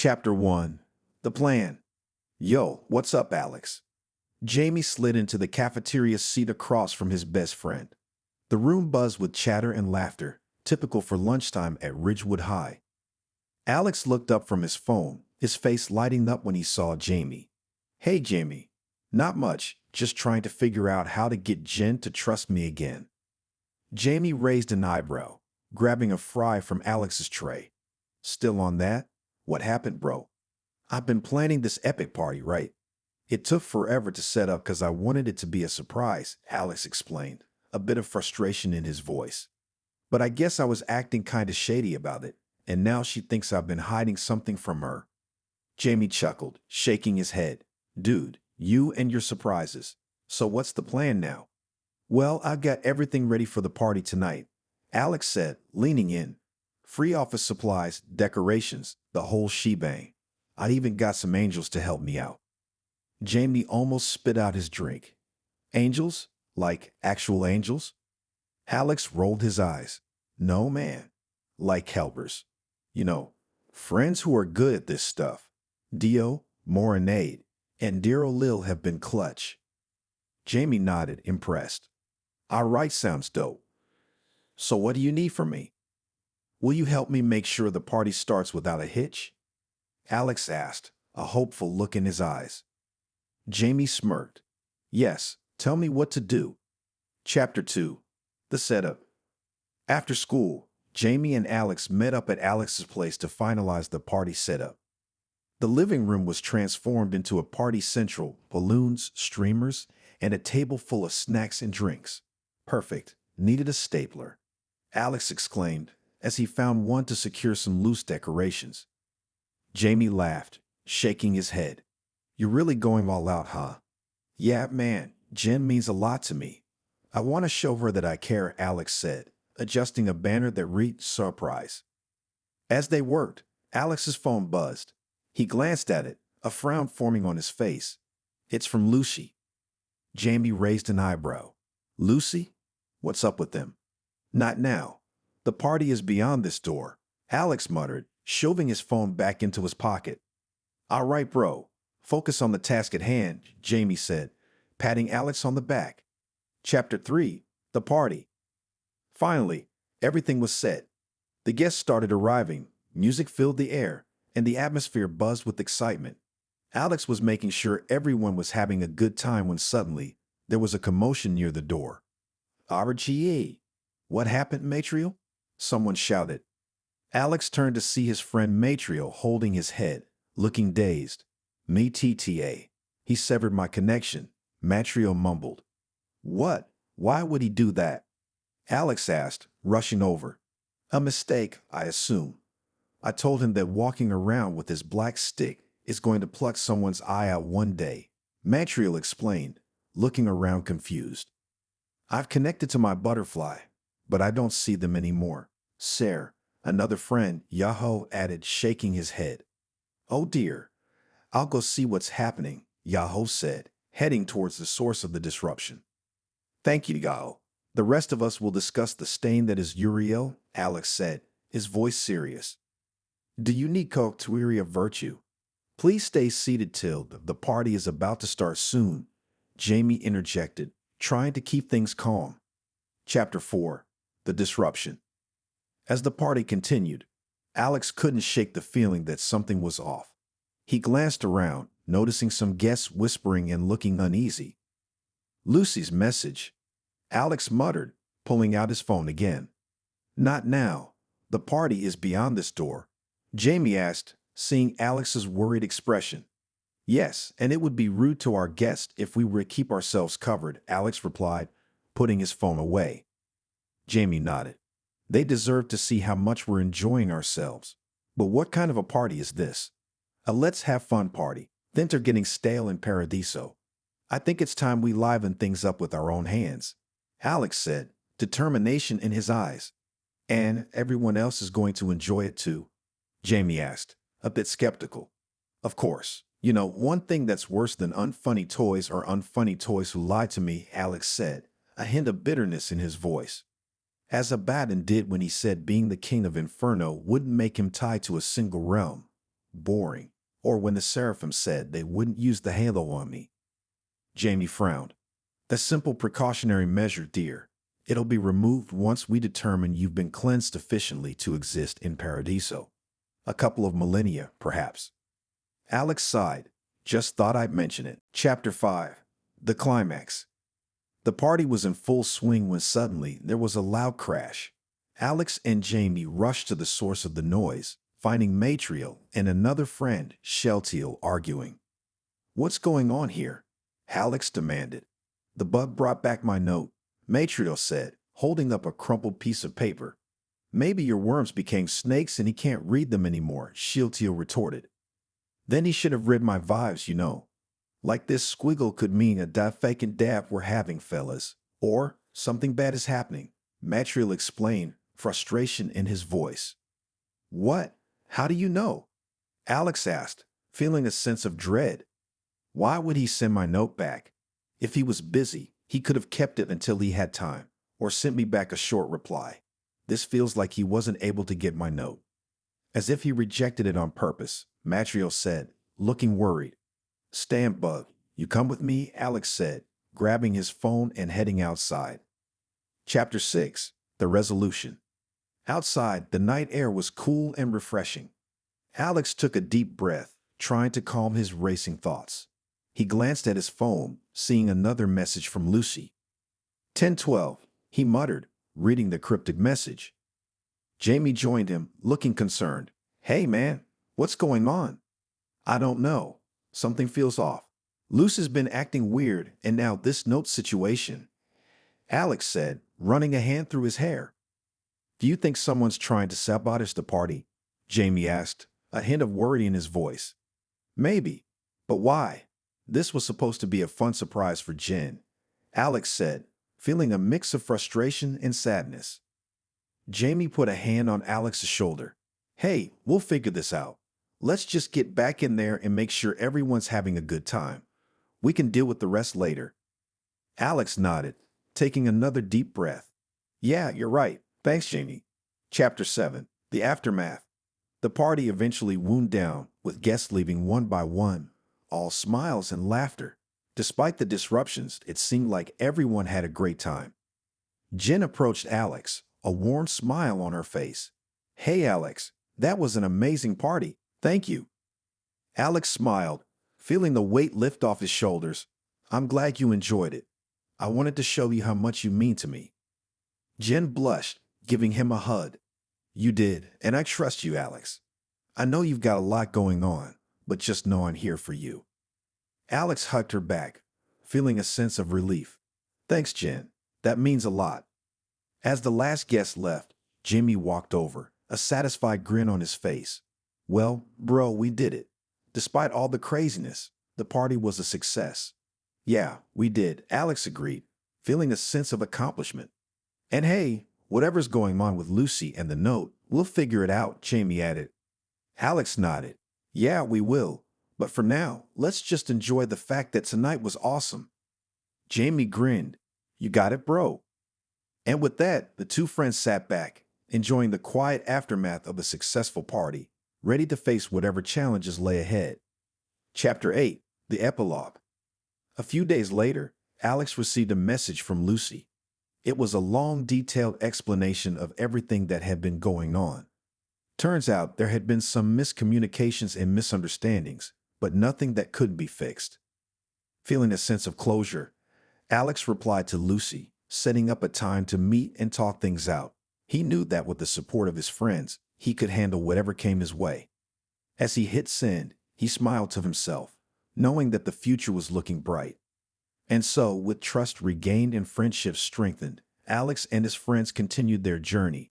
Chapter 1. The Plan. Yo, what's up, Alex? Jamie slid into the cafeteria seat across from his best friend. The room buzzed with chatter and laughter, typical for lunchtime at Ridgewood High. Alex looked up from his phone, his face lighting up when he saw Jamie. Hey, Jamie. Not much, just trying to figure out how to get Jen to trust me again. Jamie raised an eyebrow, grabbing a fry from Alex's tray. Still on that? What happened, bro? I've been planning this epic party, right? It took forever to set up because I wanted it to be a surprise, Alex explained, a bit of frustration in his voice. But I guess I was acting kind of shady about it, and now she thinks I've been hiding something from her. Jamie chuckled, shaking his head. Dude, you and your surprises. So what's the plan now? Well, I've got everything ready for the party tonight, Alex said, leaning in. Free office supplies, decorations, the whole shebang. I even got some angels to help me out. Jamie almost spit out his drink. Angels? Like actual angels? Alex rolled his eyes. No, man. Like helpers. You know, friends who are good at this stuff. Dio, Morinade, and dear old Lil have been clutch. Jamie nodded, impressed. All right, sounds dope. So what do you need from me? Will you help me make sure the party starts without a hitch? Alex asked, a hopeful look in his eyes. Jamie smirked. Yes, tell me what to do. Chapter 2. The Setup. After school, Jamie and Alex met up at Alex's place to finalize the party setup. The living room was transformed into a party central, balloons, streamers, and a table full of snacks and drinks. Perfect. Needed a stapler. Alex exclaimed as he found one to secure some loose decorations. Jamie laughed, shaking his head. You're really going all out, huh? Yeah, man, Jen means a lot to me. I want to show her that I care, Alex said, adjusting a banner that read surprise. As they worked, Alex's phone buzzed. He glanced at it, a frown forming on his face. It's from Lucy. Jamie raised an eyebrow. Lucy? What's up with them? Not now. The party is beyond this door, Alex muttered, shoving his phone back into his pocket. All right, bro. Focus on the task at hand, Jamie said, patting Alex on the back. Chapter 3. The Party. Finally, everything was set. The guests started arriving, music filled the air, and the atmosphere buzzed with excitement. Alex was making sure everyone was having a good time when suddenly there was a commotion near the door. RGE. What happened, Matriel? Someone shouted. Alex turned to see his friend Matriel holding his head, looking dazed. Me TTA. He severed my connection, Matriel mumbled. What? Why would he do that? Alex asked, rushing over. A mistake, I assume. I told him that walking around with his black stick is going to pluck someone's eye out one day, Matriel explained, looking around confused. I've connected to my butterfly, but I don't see them anymore. Sir, another friend, Yahoo added, shaking his head. Oh dear. I'll go see what's happening, Yahoo said, heading towards the source of the disruption. Thank you, Yahoo. The rest of us will discuss the stain that is Uriel, Alex said, his voice serious. Do you need Cocturia virtue? Please stay seated till the party is about to start soon, Jamie interjected, trying to keep things calm. Chapter 4. The Disruption. As the party continued, Alex couldn't shake the feeling that something was off. He glanced around, noticing some guests whispering and looking uneasy. Lucy's message, Alex muttered, pulling out his phone again. Not now. The party is beyond this door, Jamie asked, seeing Alex's worried expression. Yes, and it would be rude to our guest if we were to keep ourselves covered, Alex replied, putting his phone away. Jamie nodded. They deserve to see how much we're enjoying ourselves. But what kind of a party is this? A let's have fun party. Things are getting stale in Paradiso. I think it's time we liven things up with our own hands, Alex said, determination in his eyes. And everyone else is going to enjoy it too? Jamie asked, a bit skeptical. Of course. You know, one thing that's worse than unfunny toys are unfunny toys who lie to me, Alex said, a hint of bitterness in his voice. As Abaddon did when he said being the king of Inferno wouldn't make him tied to a single realm. boring, or when the Seraphim said they wouldn't use the halo on me. Jamie frowned. "The simple precautionary measure, dear. It'll be removed once we determine you've been cleansed sufficiently to exist in Paradiso. A couple of millennia, perhaps." Alex sighed. "Just thought I'd mention it." Chapter 5. The Climax. The party was in full swing when suddenly there was a loud crash. Alex and Jamie rushed to the source of the noise, finding Matriel and another friend, Sheltiel, arguing. "What's going on here?" Alex demanded. "The bug brought back my note," Matriel said, holding up a crumpled piece of paper. "Maybe your worms became snakes and he can't read them anymore," Sheltiel retorted. "Then he should have read my vibes, you know. Like this squiggle could mean a faking dab we're having, fellas. Or something bad is happening," Matriel explained, frustration in his voice. "What? How do you know?" Alex asked, feeling a sense of dread. Why would he send my note back? If he was busy, he could have kept it until he had time, or sent me back a short reply. This feels like he wasn't able to get my note. As if he rejected it on purpose, Matriel said, looking worried. "Stand, Bug. You come with me," Alex said, grabbing his phone and heading outside. Chapter 6. The Resolution. Outside, the night air was cool and refreshing. Alex took a deep breath, trying to calm his racing thoughts. He glanced at his phone, seeing another message from Lucy. 10:12, he muttered, reading the cryptic message. Jamie joined him, looking concerned. "Hey, man, what's going on?" "I don't know. Something feels off. Lucy's been acting weird, and now this note situation," Alex said, running a hand through his hair. "Do you think someone's trying to sabotage the party?" Jamie asked, a hint of worry in his voice. "Maybe. But why? This was supposed to be a fun surprise for Jen," Alex said, feeling a mix of frustration and sadness. Jamie put a hand on Alex's shoulder. "Hey, we'll figure this out. Let's just get back in there and make sure everyone's having a good time. We can deal with the rest later." Alex nodded, taking another deep breath. "Yeah, you're right. Thanks, Jamie." Chapter 7. The Aftermath. The party eventually wound down, with guests leaving one by one, all smiles and laughter. Despite the disruptions, it seemed like everyone had a great time. Jen approached Alex, a warm smile on her face. "Hey, Alex, that was an amazing party. Thank you." Alex smiled, feeling the weight lift off his shoulders. "I'm glad you enjoyed it. I wanted to show you how much you mean to me." Jen blushed, giving him a hug. "You did, and I trust you, Alex. I know you've got a lot going on, but just know I'm here for you." Alex hugged her back, feeling a sense of relief. "Thanks, Jen. That means a lot." As the last guest left, Jimmy walked over, a satisfied grin on his face. "Well, bro, we did it. Despite all the craziness, the party was a success." "Yeah, we did," Alex agreed, feeling a sense of accomplishment. "And hey, whatever's going on with Lucy and the note, we'll figure it out," Jamie added. Alex nodded. "Yeah, we will. But for now, let's just enjoy the fact that tonight was awesome." Jamie grinned. "You got it, bro." And with that, the two friends sat back, enjoying the quiet aftermath of a successful party, ready to face whatever challenges lay ahead. Chapter 8. The Epilogue. A few days later, Alex received a message from Lucy. It was a long, detailed explanation of everything that had been going on. Turns out there had been some miscommunications and misunderstandings, but nothing that couldn't be fixed. Feeling a sense of closure, Alex replied to Lucy, setting up a time to meet and talk things out. He knew that with the support of his friends, he could handle whatever came his way. As he hit send, he smiled to himself, knowing that the future was looking bright. And so, with trust regained and friendship strengthened, Alex and his friends continued their journey,